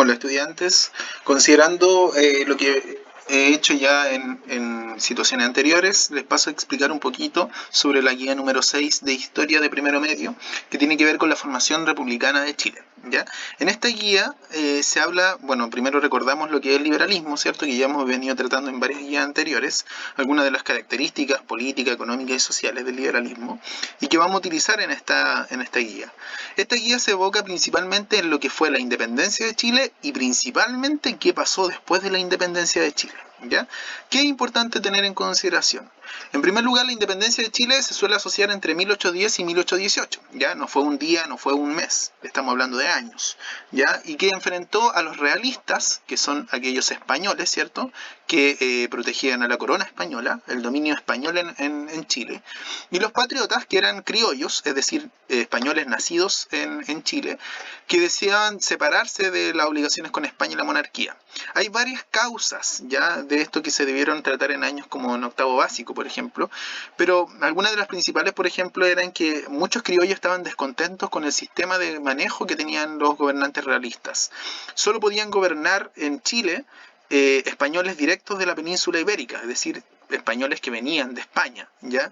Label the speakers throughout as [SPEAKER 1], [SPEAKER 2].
[SPEAKER 1] Hola estudiantes, considerando lo que he hecho ya en situaciones anteriores, les paso a explicar un poquito sobre la guía número 6 de Historia de Primero Medio, que tiene que ver con la formación republicana de Chile. ¿Ya? En esta guía se habla, bueno, primero recordamos lo que es el liberalismo, ¿cierto? Que ya hemos venido tratando en varias guías anteriores, algunas de las características políticas, económicas y sociales del liberalismo, y que vamos a utilizar en esta guía. Esta guía se evoca principalmente en lo que fue la independencia de Chile y principalmente en qué pasó después de la independencia de Chile. ¿Ya? ¿Qué es importante tener en consideración? En primer lugar, la independencia de Chile se suele asociar entre 1810 y 1818, ¿ya? No fue un día, no fue un mes, estamos hablando de años, ¿ya? Y que enfrentó a los realistas, que son aquellos españoles, ¿cierto? Que protegían a la corona española, el dominio español en Chile, y los patriotas, que eran criollos, es decir, españoles nacidos en Chile, que deseaban separarse de las obligaciones con España y la monarquía. Hay varias causas ya de esto que se debieron tratar en años como en octavo básico, por ejemplo, pero algunas de las principales, por ejemplo, eran que muchos criollos estaban descontentos con el sistema de manejo que tenían los gobernantes realistas. Solo podían gobernar en Chile españoles directos de la península ibérica, es decir, españoles que venían de España, ¿ya?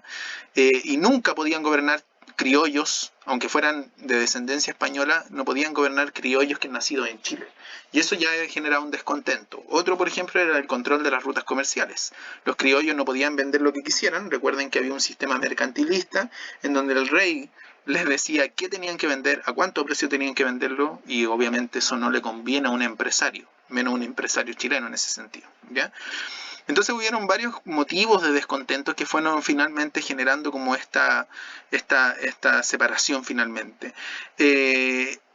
[SPEAKER 1] Y nunca podían gobernar criollos, aunque fueran de descendencia española, no podían gobernar criollos que han nacido en Chile. Y eso ya generaba un descontento. Otro, por ejemplo, era el control de las rutas comerciales. Los criollos no podían vender lo que quisieran. Recuerden que había un sistema mercantilista en donde el rey les decía qué tenían que vender, a cuánto precio tenían que venderlo, y obviamente eso no le conviene a un empresario, menos un empresario chileno en ese sentido, ¿ya? Entonces hubieron varios motivos de descontento que fueron finalmente generando como esta separación finalmente.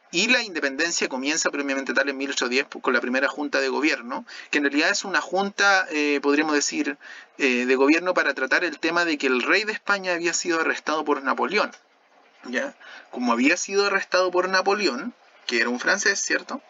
[SPEAKER 1] Y la independencia comienza previamente tal en 1810 con la primera junta de gobierno, que en realidad es una junta, podríamos decir, de gobierno para tratar el tema de que el rey de España había sido arrestado por Napoleón. ¿Ya? Como había sido arrestado por Napoleón, que era un francés, ¿cierto?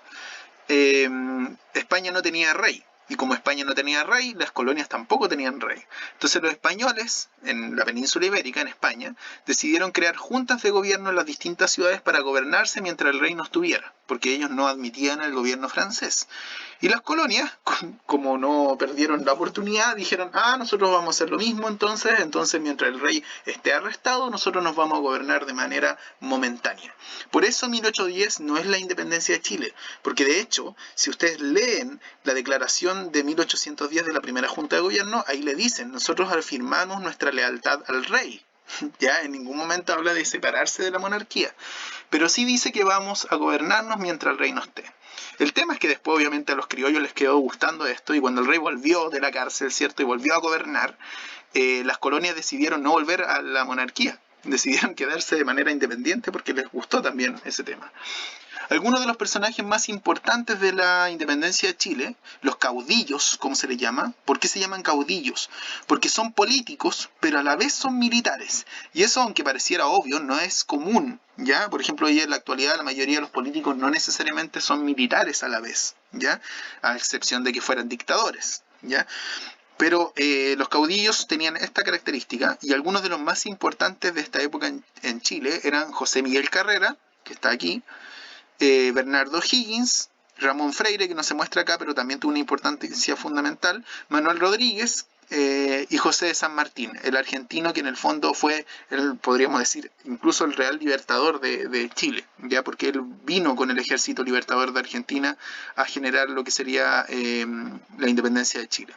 [SPEAKER 1] España no tenía rey. Y como España no tenía rey, las colonias tampoco tenían rey. Entonces los españoles, en la península ibérica, en España, decidieron crear juntas de gobierno en las distintas ciudades para gobernarse mientras el rey no estuviera, porque ellos no admitían el gobierno francés. Y las colonias, como no perdieron la oportunidad, dijeron, nosotros vamos a hacer lo mismo entonces mientras el rey esté arrestado, nosotros nos vamos a gobernar de manera momentánea. Por eso 1810 no es la independencia de Chile, porque de hecho, si ustedes leen la declaración de 1810 de la primera Junta de Gobierno, ahí le dicen, nosotros afirmamos nuestra lealtad al rey. Ya en ningún momento habla de separarse de la monarquía, pero sí dice que vamos a gobernarnos mientras el rey no esté. El tema es que después obviamente a los criollos les quedó gustando esto, y cuando el rey volvió de la cárcel, ¿cierto? Y volvió a gobernar, las colonias decidieron no volver a la monarquía, decidieron quedarse de manera independiente porque les gustó también ese tema. Algunos de los personajes más importantes de la independencia de Chile, los caudillos, como se les llama. ¿Por qué se llaman caudillos? Porque son políticos, pero a la vez son militares. Y eso, aunque pareciera obvio, no es común, ¿ya? Por ejemplo, hoy en la actualidad la mayoría de los políticos no necesariamente son militares a la vez, ¿ya? A excepción de que fueran dictadores, ¿ya? Pero los caudillos tenían esta característica, y algunos de los más importantes de esta época en Chile eran José Miguel Carrera, que está aquí, Bernardo Higgins, Ramón Freire, que no se muestra acá, pero también tuvo una importancia fundamental, Manuel Rodríguez y José de San Martín, el argentino que en el fondo fue, podríamos decir, incluso el real libertador de Chile, ya porque él vino con el ejército libertador de Argentina a generar lo que sería la independencia de Chile,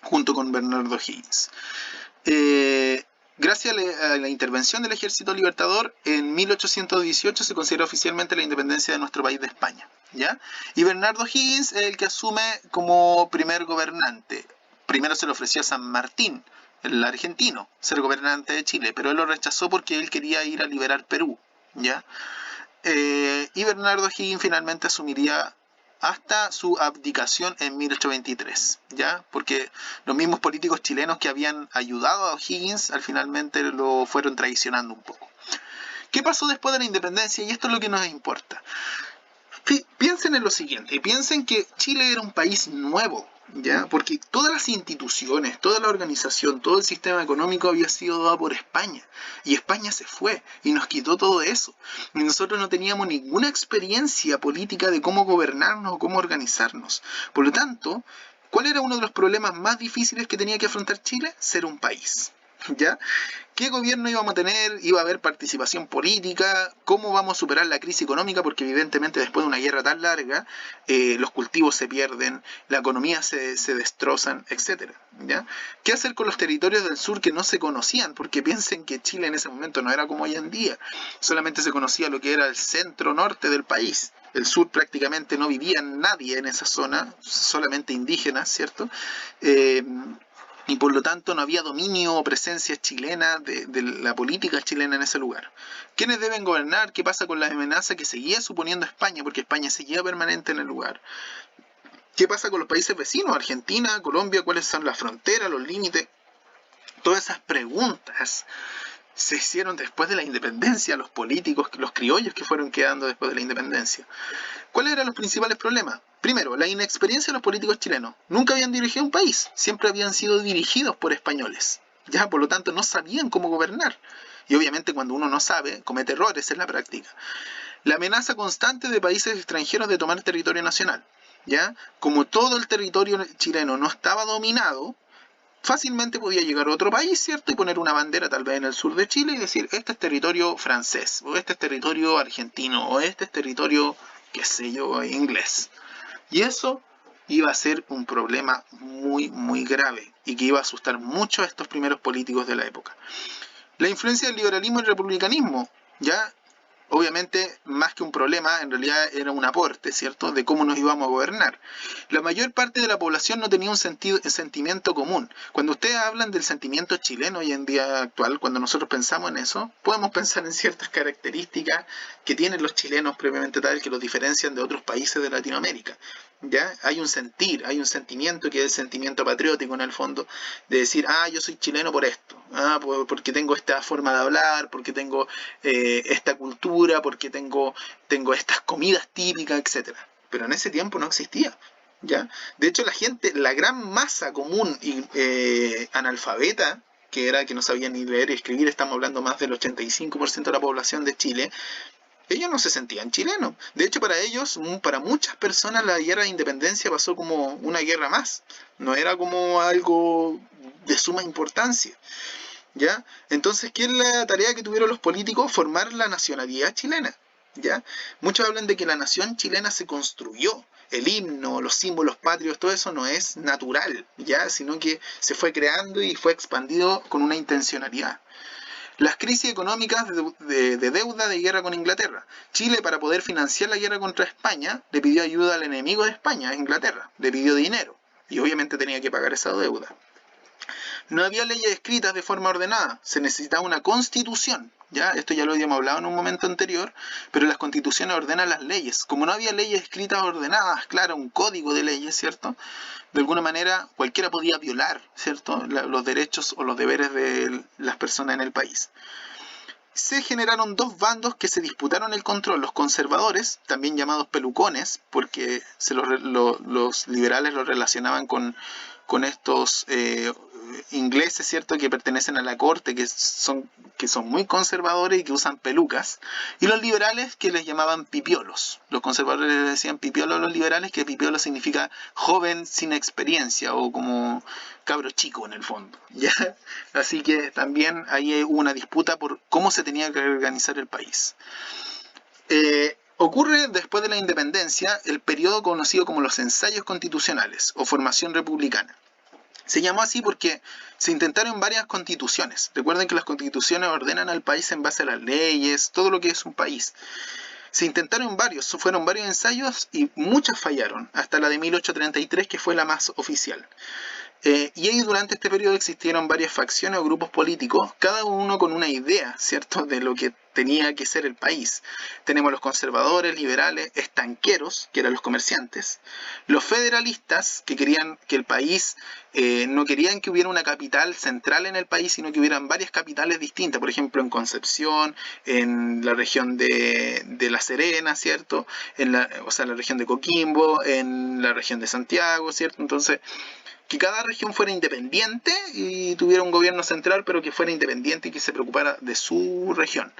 [SPEAKER 1] junto con Bernardo Higgins. Gracias a la intervención del Ejército Libertador, en 1818 se considera oficialmente la independencia de nuestro país de España, ¿ya? Y Bernardo Higgins es el que asume como primer gobernante. Primero se le ofreció a San Martín, el argentino, ser gobernante de Chile, pero él lo rechazó porque él quería ir a liberar Perú, ¿ya? Y Bernardo Higgins finalmente asumiría hasta su abdicación en 1823, ¿ya? Porque los mismos políticos chilenos que habían ayudado a Higgins al finalmente lo fueron traicionando un poco. ¿Qué pasó después de la independencia? Y esto es lo que nos importa. Piensen en lo siguiente, piensen que Chile era un país nuevo ¿ya? Porque todas las instituciones, toda la organización, todo el sistema económico había sido dado por España. Y España se fue y nos quitó todo eso. Y nosotros no teníamos ninguna experiencia política de cómo gobernarnos o cómo organizarnos. Por lo tanto, ¿cuál era uno de los problemas más difíciles que tenía que afrontar Chile? Ser un país. ¿Ya? ¿Qué gobierno íbamos a tener? ¿Iba a haber participación política? ¿Cómo vamos a superar la crisis económica? Porque evidentemente después de una guerra tan larga, los cultivos se pierden, la economía se destrozan, etc. ¿Ya? ¿Qué hacer con los territorios del sur que no se conocían? Porque piensen que Chile en ese momento no era como hoy en día. Solamente se conocía lo que era el centro-norte del país. El sur prácticamente no vivía nadie en esa zona, solamente indígenas, ¿cierto? Y por lo tanto no había dominio o presencia chilena de la política chilena en ese lugar. ¿Quiénes deben gobernar? ¿Qué pasa con la amenaza que seguía suponiendo España? Porque España seguía permanente en el lugar. ¿Qué pasa con los países vecinos? Argentina, Colombia, ¿cuáles son las fronteras, los límites? Todas esas preguntas se hicieron después de la independencia, los políticos, los criollos que fueron quedando después de la independencia. ¿Cuáles eran los principales problemas? Primero, la inexperiencia de los políticos chilenos. Nunca habían dirigido un país, siempre habían sido dirigidos por españoles. Ya, por lo tanto, no sabían cómo gobernar. Y obviamente cuando uno no sabe, comete errores en la práctica. La amenaza constante de países extranjeros de tomar territorio nacional. ¿Ya? Como todo el territorio chileno no estaba dominado, fácilmente podía llegar a otro país, ¿cierto? Y poner una bandera tal vez en el sur de Chile y decir, este es territorio francés, o este es territorio argentino, o este es territorio, qué sé yo, inglés. Y eso iba a ser un problema muy, muy grave y que iba a asustar mucho a estos primeros políticos de la época. La influencia del liberalismo y el republicanismo, ya obviamente más que un problema, en realidad era un aporte, ¿cierto?, de cómo nos íbamos a gobernar. La mayor parte de la población no tenía un sentimiento común. Cuando ustedes hablan del sentimiento chileno hoy en día actual, cuando nosotros pensamos en eso, podemos pensar en ciertas características que tienen los chilenos previamente tal que los diferencian de otros países de Latinoamérica. ¿Ya? Hay un sentir, hay un sentimiento que es el sentimiento patriótico en el fondo, de decir, yo soy chileno por esto, porque tengo esta forma de hablar, porque tengo esta cultura, porque tengo estas comidas típicas, etc. Pero en ese tiempo no existía. ¿Ya? De hecho, la gente, la gran masa común y analfabeta, que era que no sabían ni leer y escribir, estamos hablando más del 85% de la población de Chile, ellos no se sentían chilenos. De hecho, para ellos, para muchas personas, la guerra de independencia pasó como una guerra más. No era como algo de suma importancia. ¿Ya? Entonces, ¿qué es la tarea que tuvieron los políticos? Formar la nacionalidad chilena. ¿Ya? Muchos hablan de que la nación chilena se construyó. El himno, los símbolos patrios, todo eso no es natural, ¿ya? Sino que se fue creando y fue expandido con una intencionalidad. Las crisis económicas de deuda de guerra con Inglaterra. Chile, para poder financiar la guerra contra España, le pidió ayuda al enemigo de España, a Inglaterra. Le pidió dinero. Y obviamente tenía que pagar esa deuda. No había leyes escritas de forma ordenada. Se necesitaba una constitución. ¿Ya? Esto ya lo habíamos hablado en un momento anterior, pero las constituciones ordenan las leyes. Como no había leyes escritas ordenadas, claro, un código de leyes, ¿cierto? De alguna manera cualquiera podía violar, ¿cierto?, los derechos o los deberes de las personas en el país. Se generaron dos bandos que se disputaron el control, los conservadores, también llamados pelucones, porque los liberales los relacionaban con estos ingleses, ¿cierto?, que pertenecen a la corte, que son muy conservadores y que usan pelucas, y los liberales que les llamaban pipiolos. Los conservadores les decían pipiolo a los liberales, que pipiolo significa joven sin experiencia o como cabro chico en el fondo, ¿ya? Así que también ahí hubo una disputa por cómo se tenía que organizar el país. Ocurre después de la independencia el periodo conocido como los ensayos constitucionales o formación republicana. Se llamó así porque se intentaron varias constituciones. Recuerden que las constituciones ordenan al país en base a las leyes, todo lo que es un país. Se intentaron fueron varios ensayos y muchas fallaron, hasta la de 1833, que fue la más oficial. Y ahí durante este periodo existieron varias facciones o grupos políticos, cada uno con una idea, ¿cierto?, de lo que tenía que ser el país. Tenemos los conservadores, liberales, estanqueros, que eran los comerciantes, los federalistas, que querían que el país, no querían que hubiera una capital central en el país, sino que hubieran varias capitales distintas, por ejemplo en Concepción, en la región de La Serena, ¿cierto? O sea, la región de Coquimbo, en la región de Santiago, ¿cierto? Entonces, que cada región fuera independiente y tuviera un gobierno central, pero que fuera independiente y que se preocupara de su región.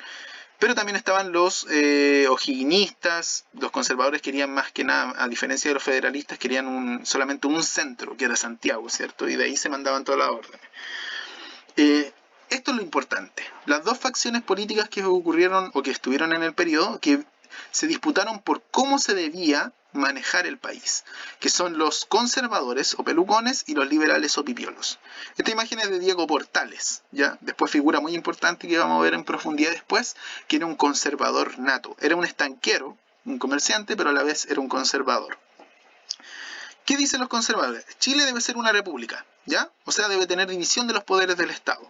[SPEAKER 1] Pero también estaban los o'higginistas, los conservadores querían más que nada, a diferencia de los federalistas, querían solamente un centro, que era Santiago, ¿cierto? Y de ahí se mandaban todas las órdenes. Esto es lo importante. Las dos facciones políticas que ocurrieron o que estuvieron en el periodo, que se disputaron por cómo se debía manejar el país, que son los conservadores o pelucones y los liberales o pipiolos. Esta imagen es de Diego Portales, ¿ya? Después figura muy importante que vamos a ver en profundidad después, que era un conservador nato. Era un estanquero, un comerciante, pero a la vez era un conservador. ¿Qué dicen los conservadores? Chile debe ser una república, ¿ya? O sea, debe tener división de los poderes del Estado.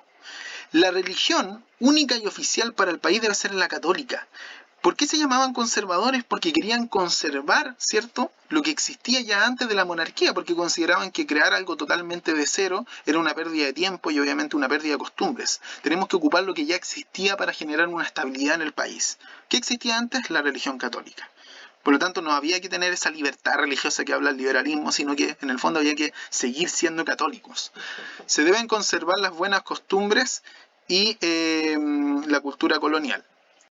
[SPEAKER 1] La religión única y oficial para el país debe ser la católica. ¿Por qué se llamaban conservadores? Porque querían conservar, ¿cierto?, lo que existía ya antes de la monarquía, porque consideraban que crear algo totalmente de cero era una pérdida de tiempo y obviamente una pérdida de costumbres. Tenemos que ocupar lo que ya existía para generar una estabilidad en el país. ¿Qué existía antes? La religión católica. Por lo tanto, no había que tener esa libertad religiosa que habla el liberalismo, sino que en el fondo había que seguir siendo católicos. Se deben conservar las buenas costumbres y la cultura colonial.